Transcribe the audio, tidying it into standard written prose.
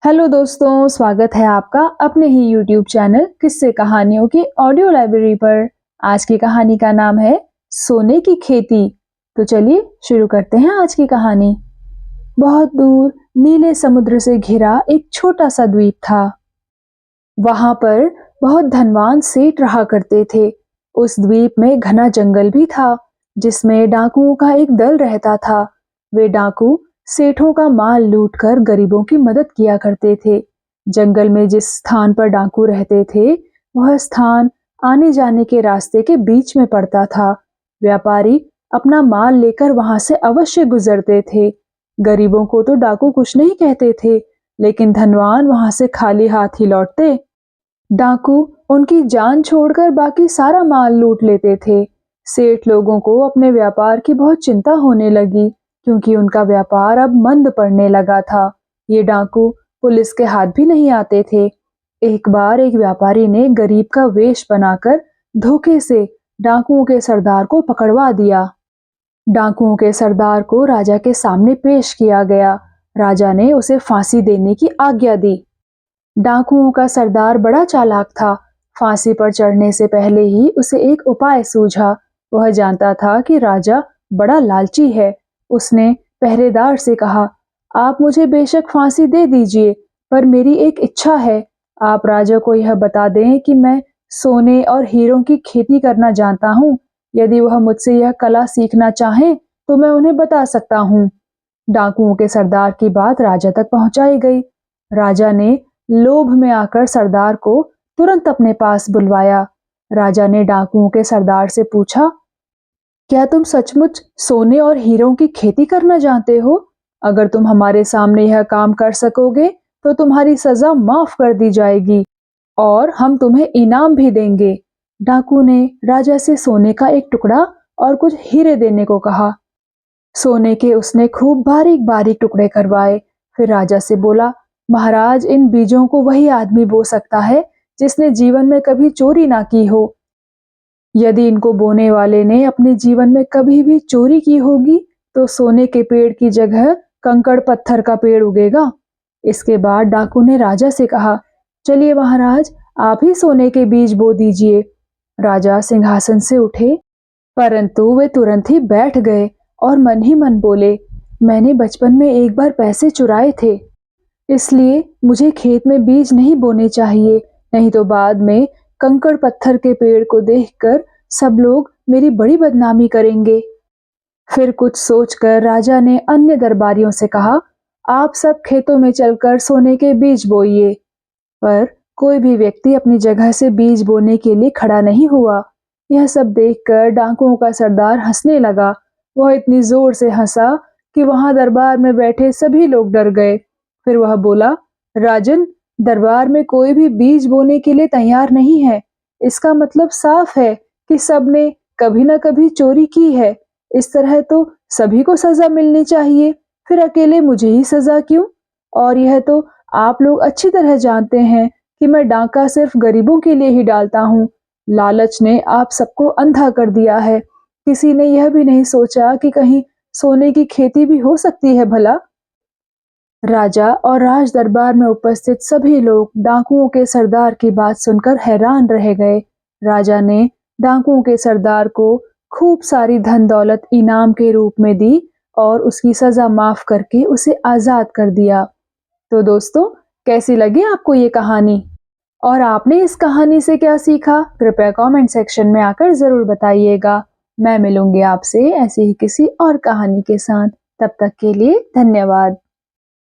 Hello दोस्तों, स्वागत है आपका अपने ही यूट्यूब चैनल किस्से कहानियों की ऑडियो लाइब्रेरी पर। आज की कहानी का नाम है सोने की खेती। तो चलिए शुरू करते हैं आज की कहानी। बहुत दूर नीले समुद्र से घिरा एक छोटा सा द्वीप था। वहां पर बहुत धनवान सेठ रहा करते थे। उस द्वीप में घना जंगल भी था जिसमें डाकुओं का एक दल रहता था। वे डाकू सेठों का माल लूटकर गरीबों की मदद किया करते थे। जंगल में जिस स्थान पर डाकू रहते थे वह स्थान आने जाने के रास्ते के बीच में पड़ता था। व्यापारी अपना माल लेकर वहां से अवश्य गुजरते थे। गरीबों को तो डाकू कुछ नहीं कहते थे, लेकिन धनवान वहां से खाली हाथ ही लौटते। डाकू उनकी जान छोड़कर बाकी सारा माल लूट लेते थे। सेठ लोगों को अपने व्यापार की बहुत चिंता होने लगी, क्योंकि उनका व्यापार अब मंद पड़ने लगा था। ये डाकू पुलिस के हाथ भी नहीं आते थे। एक बार एक व्यापारी ने गरीब का वेश बनाकर धोखे से डाकुओं के सरदार को पकड़वा दिया। डाकुओं के सरदार को राजा के सामने पेश किया गया। राजा ने उसे फांसी देने की आज्ञा दी। डाकुओं का सरदार बड़ा चालाक था। फांसी पर चढ़ने से पहले ही उसे एक उपाय सूझा। वह जानता था कि राजा बड़ा लालची है। उसने पहरेदार से कहा, आप मुझे बेशक फांसी दे दीजिए, पर मेरी एक इच्छा है। आप राजा को यह बता दें कि मैं सोने और हीरों की खेती करना जानता हूँ। यदि वह मुझसे यह कला सीखना चाहें तो मैं उन्हें बता सकता हूँ। डाकुओं के सरदार की बात राजा तक पहुंचाई गई। राजा ने लोभ में आकर सरदार को तुरंत अपने पास बुलवाया। राजा ने डाकुओं के सरदार से पूछा, क्या तुम सचमुच सोने और हीरों की खेती करना जानते हो? अगर तुम हमारे सामने यह काम कर सकोगे तो तुम्हारी सजा माफ कर दी जाएगी और हम तुम्हें इनाम भी देंगे। डाकू ने राजा से सोने का एक टुकड़ा और कुछ हीरे देने को कहा। सोने के उसने खूब बारीक बारीक टुकड़े करवाए। फिर राजा से बोला, महाराज, इन बीजों को वही आदमी बो सकता है जिसने जीवन में कभी चोरी ना की हो। यदि इनको बोने वाले ने अपने जीवन में कभी भी चोरी की होगी तो सोने के पेड़ की जगह कंकड़ पत्थर का पेड़ उगेगा। इसके बाद डाकू ने राजा से कहा, चलिए महाराज, आप ही सोने के बीज बो दीजिए। राजा सिंहासन से उठे, परंतु वे तुरंत ही बैठ गए और मन ही मन बोले, मैंने बचपन में एक बार पैसे चुराए थे, इसलिए मुझे खेत में बीज नहीं बोने चाहिए, नहीं तो बाद में कंकड़ पत्थर के पेड़ को देखकर सब लोग मेरी बड़ी बदनामी करेंगे। फिर कुछ सोचकर राजा ने अन्य दरबारियों से कहा, आप सब खेतों में चलकर सोने के बीज बोइए। पर कोई भी व्यक्ति अपनी जगह से बीज बोने के लिए खड़ा नहीं हुआ। यह सब देखकर डाकुओं का सरदार हंसने लगा। वह इतनी जोर से हंसा कि वहां दरबार में बैठे सभी लोग डर गए। फिर वह बोला, राजन, दरबार में कोई भी बीज बोने के लिए तैयार नहीं है। इसका मतलब साफ है कि सबने कभी ना कभी चोरी की है। इस तरह तो सभी को सजा मिलनी चाहिए, फिर अकेले मुझे ही सजा क्यों? और यह तो आप लोग अच्छी तरह जानते हैं कि मैं डाका सिर्फ गरीबों के लिए ही डालता हूँ। लालच ने आप सबको अंधा कर दिया है। किसी ने यह भी नहीं सोचा कि कहीं सोने की खेती भी हो सकती है भला। राजा और राज दरबार में उपस्थित सभी लोग डाकुओं के सरदार की बात सुनकर हैरान रह गए। राजा ने डाकुओं के सरदार को खूब सारी धन दौलत इनाम के रूप में दी और उसकी सजा माफ करके उसे आजाद कर दिया। तो दोस्तों, कैसी लगी आपको ये कहानी और आपने इस कहानी से क्या सीखा? कृपया कमेंट सेक्शन में आकर जरूर बताइएगा। मैं मिलूंगी आपसे ऐसे ही किसी और कहानी के साथ। तब तक के लिए धन्यवाद।